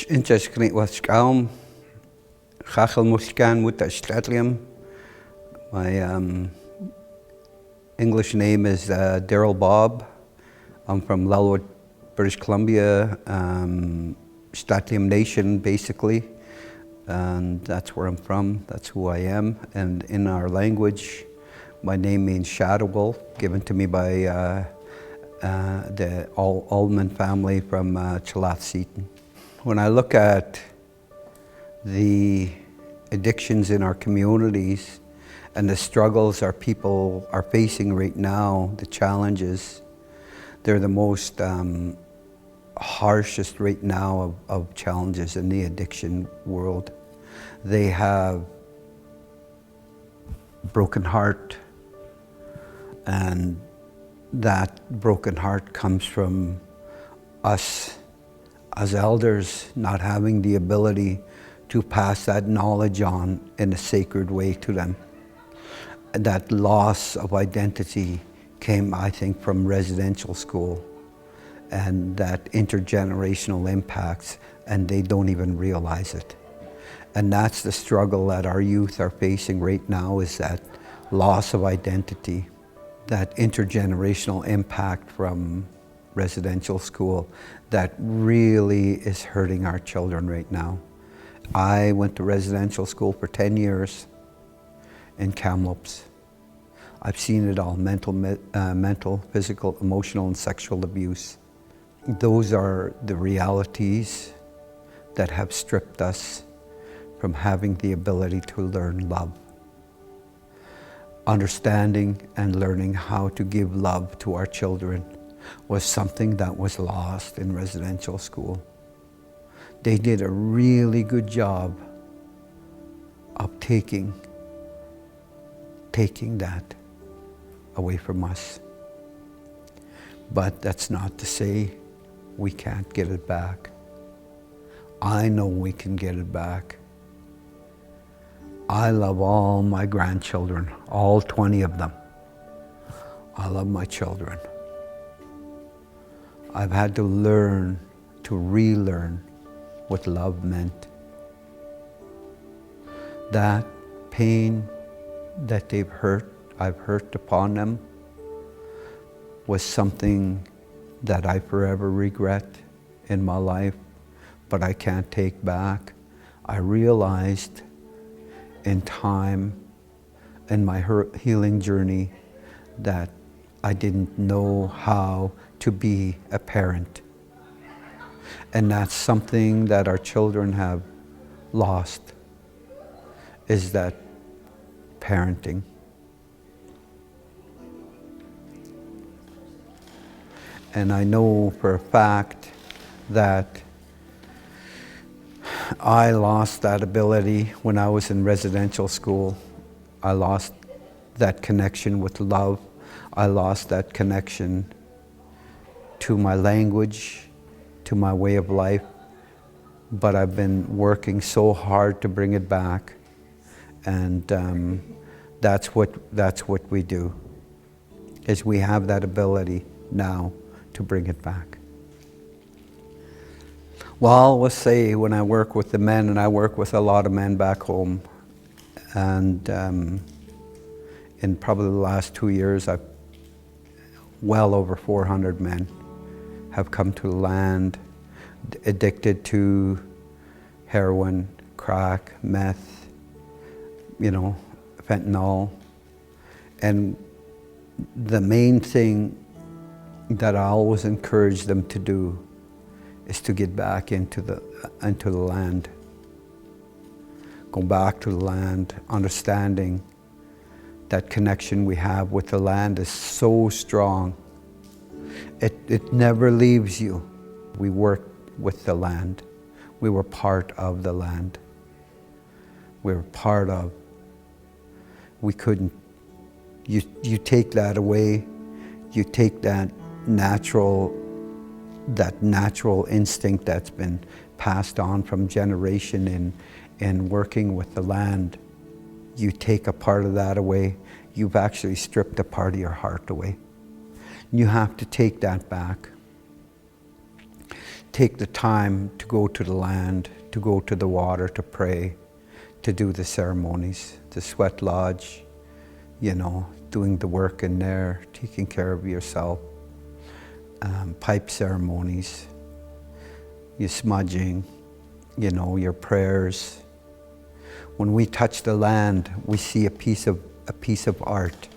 Inchashkni washkaum, Chachel Mushkan Mutashtatlium. My English name is Darrell Bob. I'm from Lelwood, British Columbia, Stratlium Nation basically. And that's where I'm from, that's who I am. And in our language, my name means shadow wolf, given to me by the Alderman family from Chalath-Seaton. When I look at the addictions in our communities and the struggles our people are facing right now, the challenges, they're the most harshest right now of challenges in the addiction world. They have broken heart, and that broken heart comes from us as elders not having the ability to pass that knowledge on in a sacred way to them. That loss of identity came, I think, from residential school, and that intergenerational impacts, and they don't even realize it. And that's the struggle that our youth are facing right now, is that loss of identity, that intergenerational impact from residential school that really is hurting our children right now. I went to residential school for 10 years in Kamloops. I've seen it all, mental, physical, emotional, and sexual abuse. Those are the realities that have stripped us from having the ability to learn love. Understanding and learning how to give love to our children was something that was lost in residential school. They did a really good job of taking that away from us. But that's not to say we can't get it back. I know we can get it back. I love all my grandchildren, all 20 of them. I love my children. I've had to learn to relearn what love meant. That pain that I've hurt upon them, was something that I forever regret in my life, but I can't take back. I realized in time, in my healing journey, that I didn't know how to be a parent. And that's something that our children have lost, is that parenting. And I know for a fact that I lost that ability when I was in residential school. I lost that connection with love. I lost that connection to my language, to my way of life. But I've been working so hard to bring it back. And that's what we do, is we have that ability now to bring it back. Well, let's say when I work with the men, and I work with a lot of men back home, and in probably the last 2 years, well over 400 men have come to the land addicted to heroin, crack, meth, fentanyl. And the main thing that I always encourage them to do is to get back into the land. Go back to the land, understanding that connection we have with the land is so strong. It never leaves you. We work with the land. We were part of the land. We were part of. We couldn't. You take that away. You take that natural instinct that's been passed on from generation in working with the land. You take a part of that away, you've actually stripped a part of your heart away. You have to take that back. take the time to go to the land, to go to the water, to pray, to do the ceremonies, the sweat lodge, doing the work in there, taking care of yourself, pipe ceremonies, your smudging, your prayers. When we touch the land, we see a piece of art,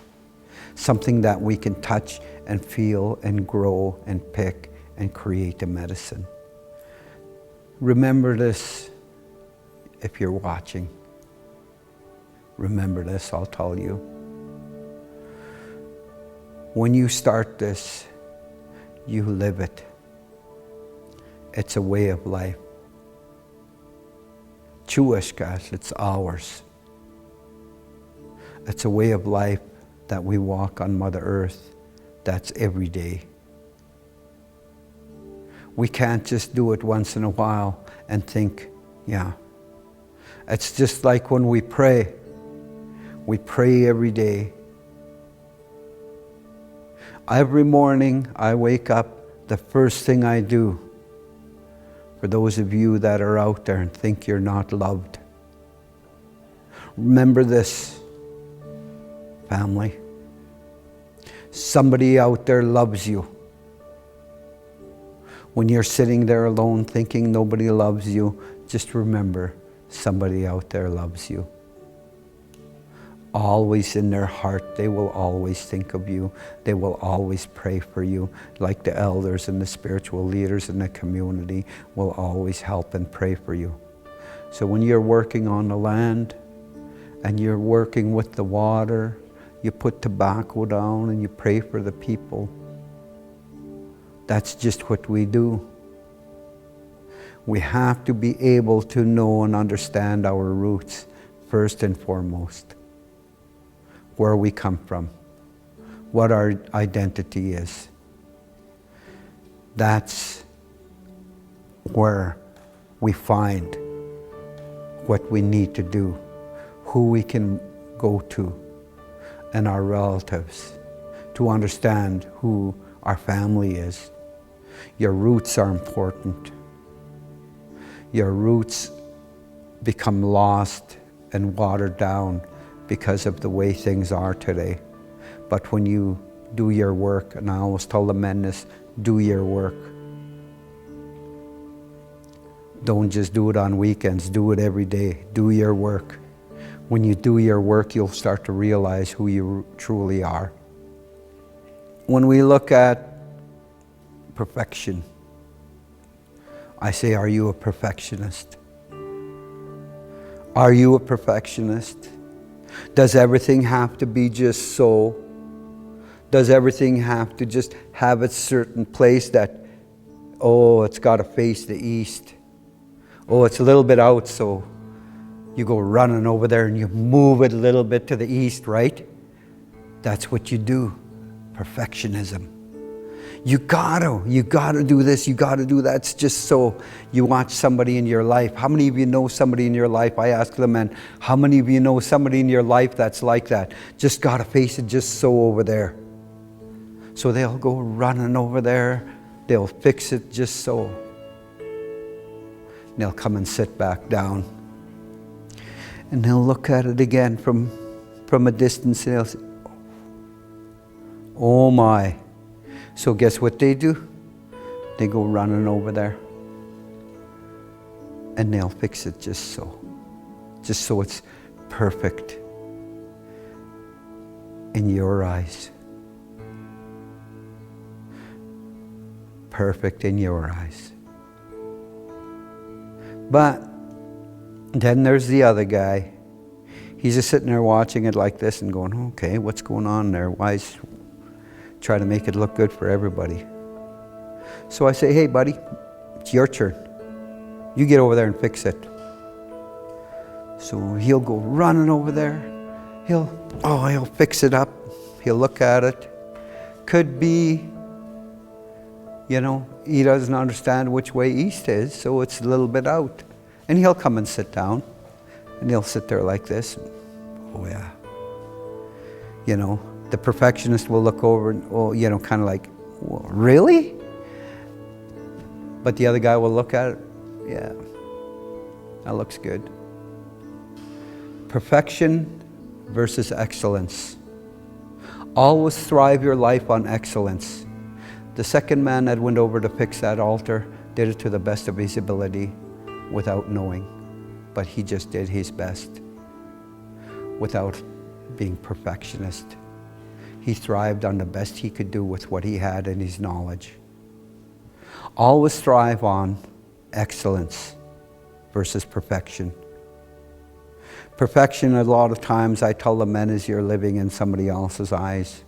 something that we can touch and feel and grow and pick and create a medicine. Remember this if you're watching. Remember this, I'll tell you. When you start this, you live it. It's a way of life. Chuashkas, it's ours. It's a way of life that we walk on Mother Earth. That's every day. We can't just do it once in a while and think, yeah. It's just like when we pray. We pray every day. Every morning I wake up, the first thing I do, for those of you that are out there and think you're not loved, remember this, family. Somebody out there loves you. When you're sitting there alone thinking nobody loves you, just remember somebody out there loves you. Always in their heart, they will always think of you. They will always pray for you, like the elders and the spiritual leaders in the community will always help and pray for you. So when you're working on the land and you're working with the water, you put tobacco down and you pray for the people. That's just what we do. We have to be able to know and understand our roots first and foremost. Where we come from, what our identity is. That's where we find what we need to do, who we can go to, and our relatives, to understand who our family is. Your roots are important. Your roots become lost and watered down because of the way things are today. But when you do your work, and I always tell the men this, do your work. Don't just do it on weekends, do it every day. Do your work. When you do your work, you'll start to realize who you truly are. When we look at perfection, I say, are you a perfectionist? Are you a perfectionist? Does everything have to be just so? Does everything have to just have a certain place that, oh, it's got to face the east? Oh, it's a little bit out, so you go running over there and you move it a little bit to the east, right? That's what you do. Perfectionism. You gotta do this, you gotta do that. It's just so. You watch somebody in your life. How many of you know somebody in your life? I ask them, and how many of you know somebody in your life that's like that? Just gotta face it just so over there. So they'll go running over there. They'll fix it just so. And they'll come and sit back down. And they'll look at it again from a distance and they'll say, oh my. So guess what they do? They go running over there and they'll fix it just so it's perfect in your eyes. Perfect in your eyes. But then there's the other guy. He's just sitting there watching it like this and going, okay, what's going on there? Why is try to make it look good for everybody? So I say, hey buddy, it's your turn. You get over there and fix it. So he'll go running over there. He'll fix it up. He'll look at it. Could be, he doesn't understand which way east is, so it's a little bit out. And he'll come and sit down. And he'll sit there like this. Oh yeah. The perfectionist will look over and, kind of like, well, really? But the other guy will look at it, yeah, that looks good. Perfection versus excellence. Always thrive your life on excellence. The second man that went over to fix that altar did it to the best of his ability without knowing. But he just did his best without being perfectionist. He thrived on the best he could do with what he had in his knowledge. Always thrive on excellence versus perfection. Perfection, a lot of times I tell the men, is you're living in somebody else's eyes,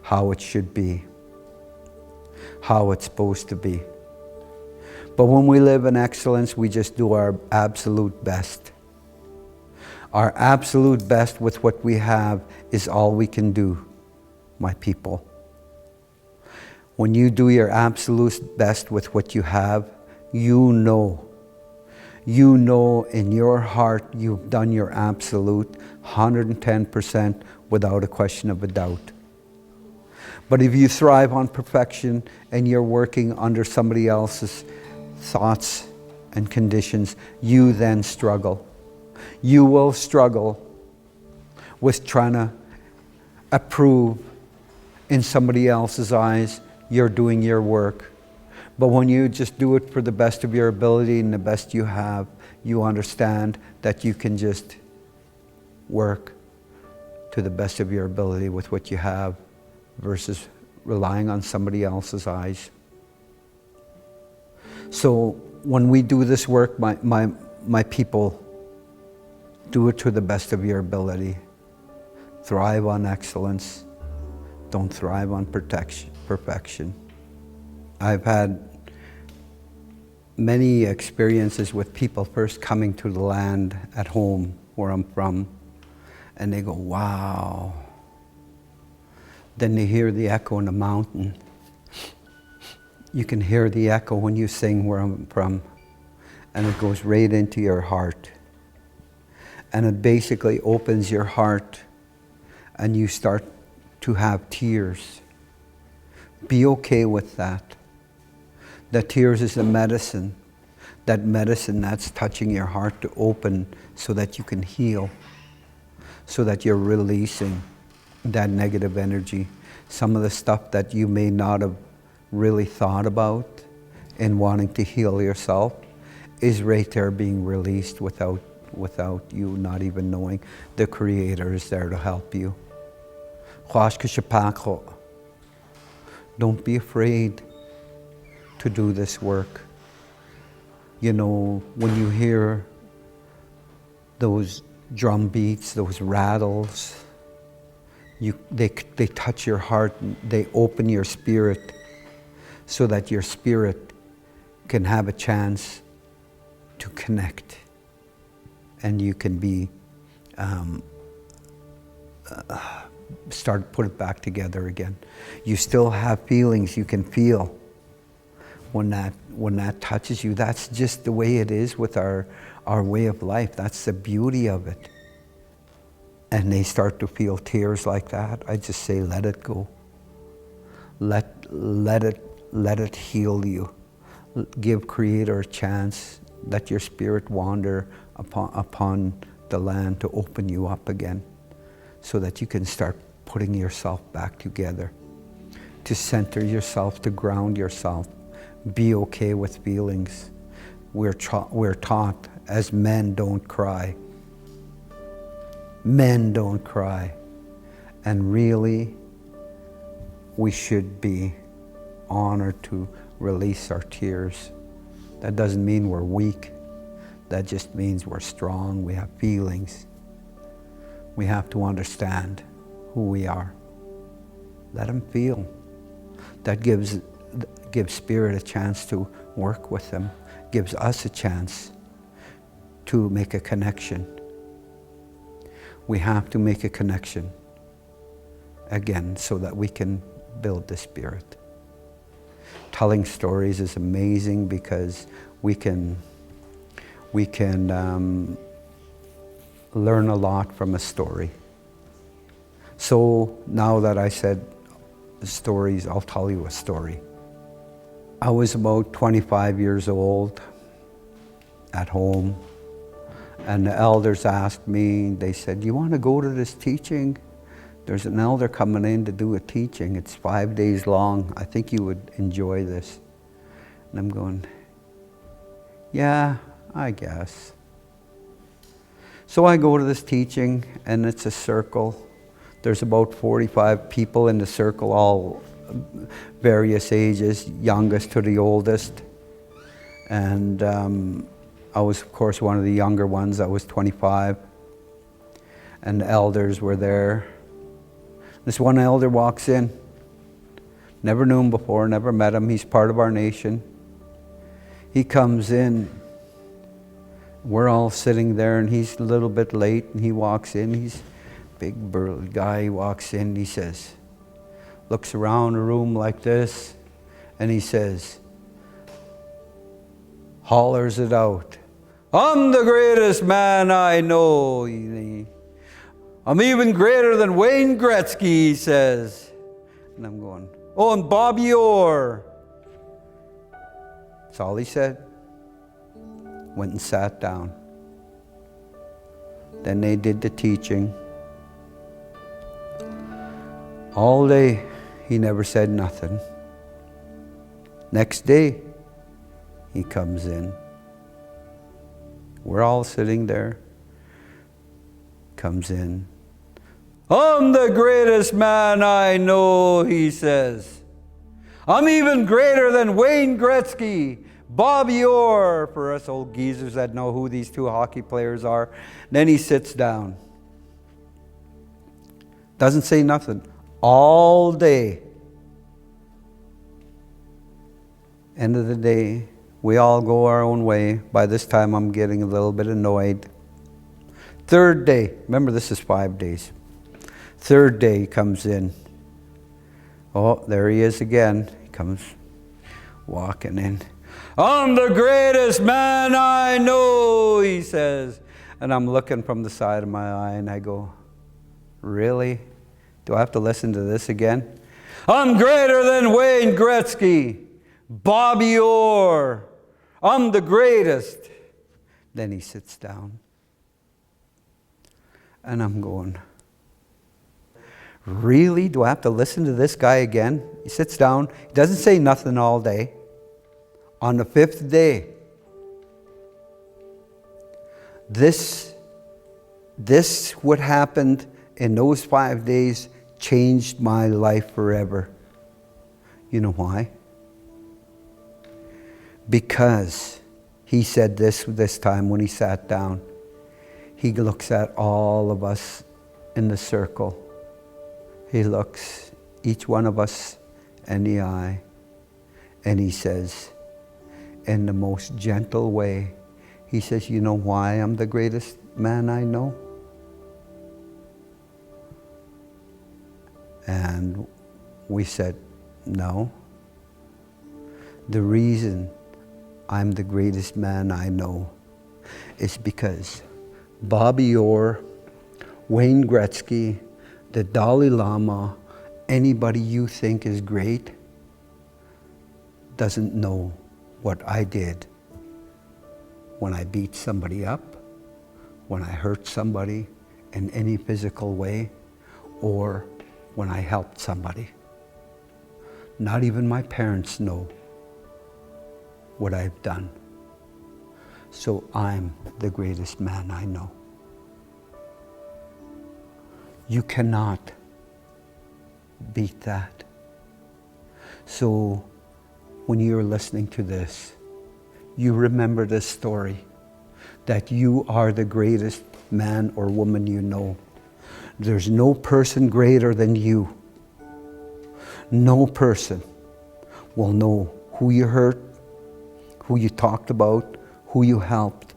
how it should be, how it's supposed to be. But when we live in excellence, we just do our absolute best. Our absolute best with what we have is all we can do, my people. When you do your absolute best with what you have, you know in your heart you've done your absolute 110% without a question of a doubt. But if you thrive on perfection and you're working under somebody else's thoughts and conditions, you then struggle. You will struggle with trying to approve in somebody else's eyes you're doing your work. But when you just do it for the best of your ability and the best you have, you understand that you can just work to the best of your ability with what you have versus relying on somebody else's eyes. So when we do this work, my people, do it to the best of your ability. Thrive on excellence. Don't thrive on perfection. I've had many experiences with people first coming to the land at home where I'm from, and they go, wow. Then they hear the echo in the mountain. You can hear the echo when you sing where I'm from, and it goes right into your heart. And it basically opens your heart, and you start to have tears. Be okay with that. The tears is the medicine. That medicine that's touching your heart to open so that you can heal, so that you're releasing that negative energy. Some of the stuff that you may not have really thought about in wanting to heal yourself is right there being released without you not even knowing. The Creator is there to help you. Don't be afraid to do this work. You know, when you hear those drum beats, those rattles, they touch your heart, they open your spirit so that your spirit can have a chance to connect, and you can be start to put it back together again. You still have feelings you can feel when that touches you. That's just the way it is with our way of life. That's the beauty of it. And they start to feel tears like that. I just say, let it go. Let it heal you. Give Creator a chance. Let your spirit wander upon the land to open you up again, so that you can start putting yourself back together, to center yourself, to ground yourself. Be okay with feelings. We're taught as men don't cry. Men don't cry. And really, we should be honored to release our tears. That doesn't mean we're weak. That just means we're strong. We have feelings. We have to understand who we are. Let them feel. That gives Spirit a chance to work with them, gives us a chance to make a connection. We have to make a connection again so that we can build the Spirit. Telling stories is amazing because we can learn a lot from a story. So now that I said stories, I'll tell you a story. I was about 25 years old at home, and the elders asked me, they said, "You want to go to this teaching? There's an elder coming in to do a teaching. It's 5 days long. I think you would enjoy this." And I'm going, yeah, I guess. So I go to this teaching, and it's a circle. There's about 45 people in the circle, all various ages, youngest to the oldest. And I was, of course, one of the younger ones. I was 25. And the elders were there. This one elder walks in. Never knew him before, never met him. He's part of our nation. He comes in. We're all sitting there, and he's a little bit late, and he walks in. He's a big burly guy. He walks in, he says, looks around a room like this, and he says, hollers it out, "I'm the greatest man I know. I'm even greater than Wayne Gretzky," he says. And I'm going, "Oh, and Bobby Orr." That's all he said. Went and sat down. Then they did the teaching. All day, he never said nothing. Next day, he comes in. We're all sitting there. Comes in. "I'm the greatest man I know," he says. "I'm even greater than Wayne Gretzky, Bobby Orr," for us old geezers that know who these two hockey players are. Then he sits down. Doesn't say nothing. All day. End of the day, we all go our own way. By this time, I'm getting a little bit annoyed. Third day, remember this is 5 days. Third day, he comes in. Oh, there he is again. He comes walking in. "I'm the greatest man I know," he says. And I'm looking from the side of my eye, and I go, really? Do I have to listen to this again? "I'm greater than Wayne Gretzky, Bobby Orr. I'm the greatest." Then he sits down. And I'm going, really? Do I have to listen to this guy again? He sits down. He doesn't say nothing all day. On the 5th day, this what happened in those 5 days changed my life forever. You know why? Because he said this time when he sat down. He looks at all of us in the circle. He looks each one of us in the eye, and he says, in the most gentle way, he says, "You know why I'm the greatest man I know?" And we said, "No. The reason I'm the greatest man I know is because Bobby Orr, Wayne Gretzky, the Dalai Lama, anybody you think is great, doesn't know what I did when I beat somebody up, when I hurt somebody in any physical way, or when I helped somebody. Not even my parents know what I've done. So I'm the greatest man I know." You cannot beat that. So when you're listening to this, you remember this story, that you are the greatest man or woman you know. There's no person greater than you. No person will know who you hurt, who you talked about, who you helped,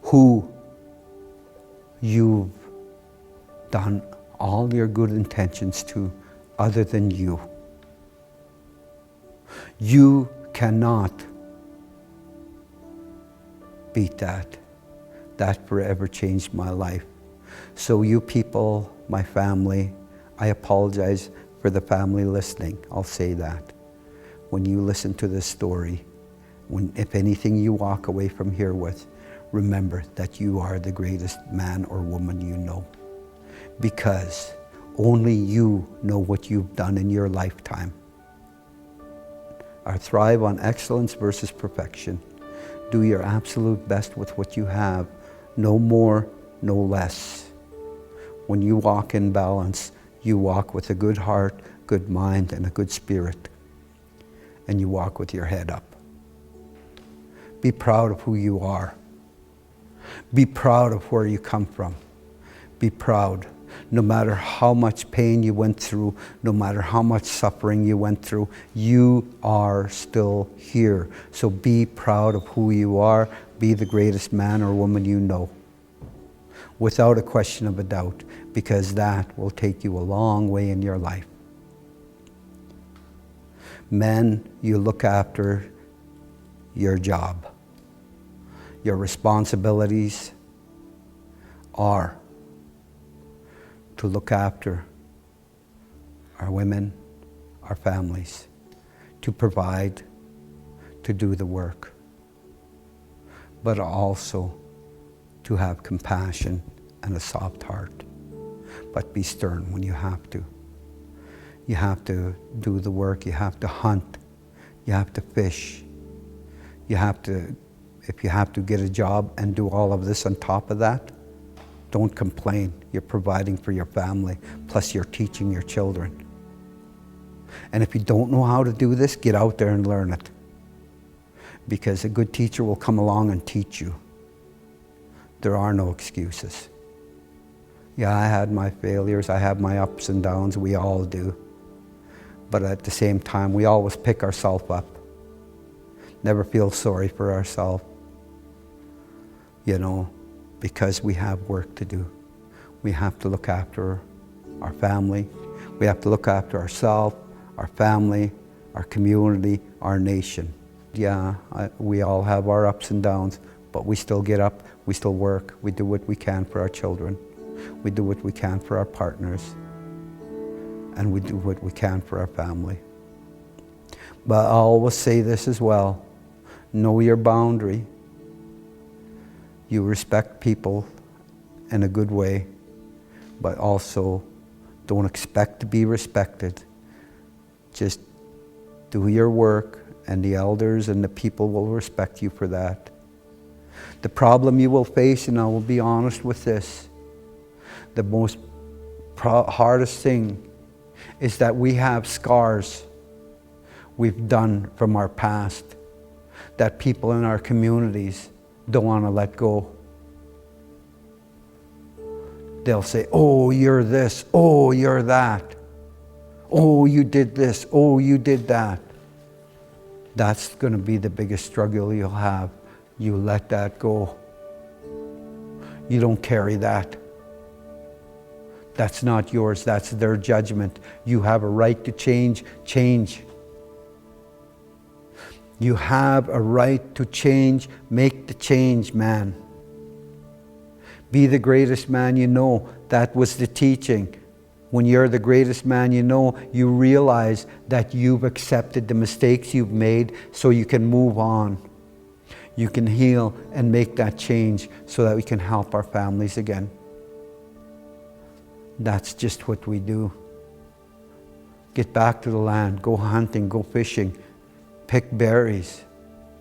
who you've done all your good intentions to, other than you. You cannot beat that. That forever changed my life. So you people, my family, I apologize for the family listening. I'll say that. when you listen to this story, if anything you walk away from here with, remember that you are the greatest man or woman you know. Because only you know what you've done in your lifetime. Thrive on excellence versus perfection. Do your absolute best with what you have. No more, no less. When you walk in balance, you walk with a good heart, good mind, and a good spirit. And you walk with your head up. Be proud of who you are. Be proud of where you come from. Be proud. No matter how much pain you went through, no matter how much suffering you went through, you are still here. So be proud of who you are. Be the greatest man or woman you know. Without a question of a doubt, because that will take you a long way in your life. Men, you look after your job. Your responsibilities are to look after our women, our families, to provide, to do the work, but also to have compassion and a soft heart. But be stern when you have to. You have to do the work, you have to hunt, you have to fish, you have to, if you have to get a job and do all of this on top of that, don't complain. You're providing for your family, plus you're teaching your children. And if you don't know how to do this, get out there and learn it. Because a good teacher will come along and teach you. There are no excuses. Yeah, I had my failures, I have my ups and downs, we all do. But at the same time, we always pick ourselves up. Never feel sorry for ourselves. You know, because we have work to do. We have to look after our family. We have to look after ourselves, our family, our community, our nation. Yeah, we all have our ups and downs, but we still get up, we still work, we do what we can for our children. We do what we can for our partners. And we do what we can for our family. But I always say this as well. Know your boundary. You respect people in a good way, but also don't expect to be respected. Just do your work, and the elders and the people will respect you for that. The problem you will face, and I will be honest with this, the most hardest thing is that we have scars we've done from our past that people in our communities don't want to let go. They'll say, oh, you're this, oh, you're that, oh, you did this, oh, you did that. That's going to be the biggest struggle you'll have. You let that go. You don't carry that. That's not yours, that's their judgment. You have a right to change, change. You have a right to change, make the change, man. Be the greatest man you know. That was the teaching. When you're the greatest man you know, you realize that you've accepted the mistakes you've made so you can move on. You can heal and make that change so that we can help our families again. That's just what we do. Get back to the land, go hunting, go fishing, pick berries.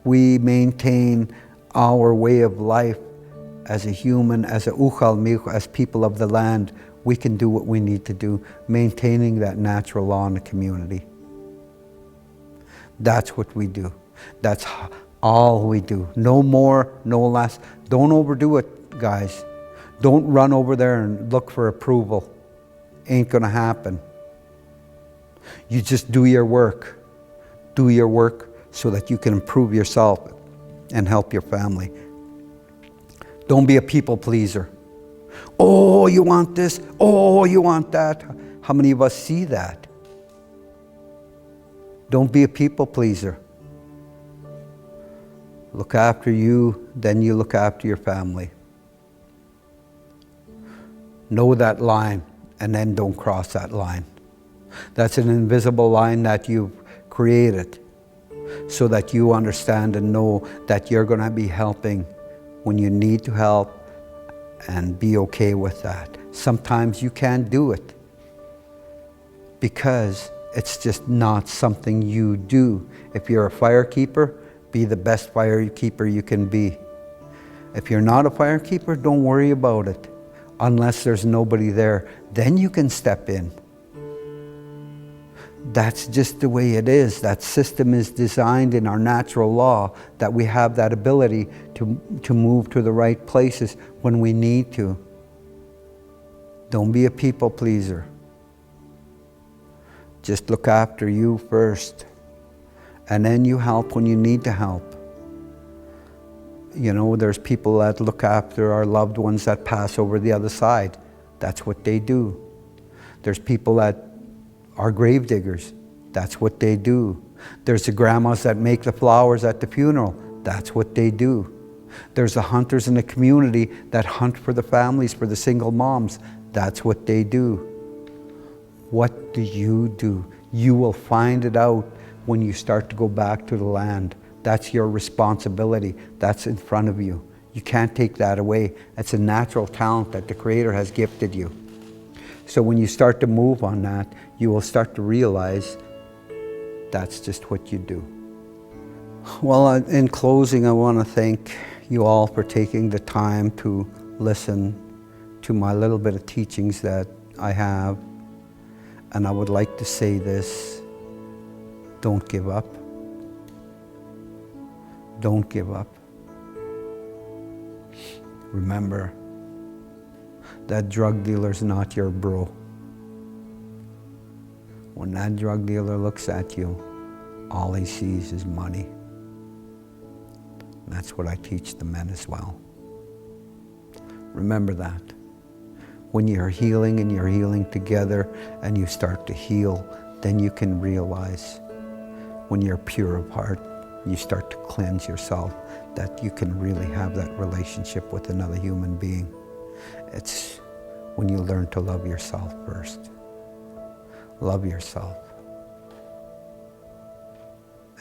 We maintain our way of life as a human, as a uchalmich, as people of the land. We can do what we need to do, maintaining that natural law in the community. That's what we do. That's all we do. No more, no less. Don't overdo it, guys. Don't run over there and look for approval. Ain't gonna happen. You just do your work. Do your work so that you can improve yourself and help your family. Don't be a people pleaser. Oh, you want this? Oh, you want that? How many of us see that? Don't be a people pleaser. Look after you, then you look after your family. Know that line, and then don't cross that line. That's an invisible line that you've created. so that you understand and know that you're going to be helping when you need to help, and be okay with that. Sometimes you can't do it because it's just not something you do. If you're a firekeeper, be the best firekeeper you can be. If you're not a firekeeper, don't worry about it unless there's nobody there. Then you can step in. That's just the way it is. That system is designed in our natural law, that we have that ability to move to the right places when we need to. Don't be a people pleaser. Just look after you first, and then you help when you need to help. You know, there's people that look after our loved ones that pass over the other side. That's what they do. There's people that are grave diggers. That's what they do. There's the grandmas that make the flowers at the funeral. That's what they do. There's the hunters in the community that hunt for the families, for the single moms. That's what they do. What do? You will find it out when you start to go back to the land. That's your responsibility. That's in front of you. You can't take that away. It's a natural talent that the Creator has gifted you. So when you start to move on that, you will start to realize that's just what you do. Well, in closing, I want to thank you all for taking the time to listen to my little bit of teachings that I have. And I would like to say this: don't give up. Don't give up. Remember, that drug dealer's not your bro. When that drug dealer looks at you, all he sees is money. And that's what I teach the men as well. Remember that. When you're healing and you're healing together and you start to heal, then you can realize when you're pure of heart, you start to cleanse yourself, that you can really have that relationship with another human being. It's when you learn to love yourself first. Love yourself.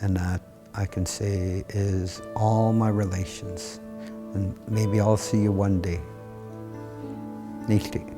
And that, I can say, is all my relations. And maybe I'll see you one day. Nishti.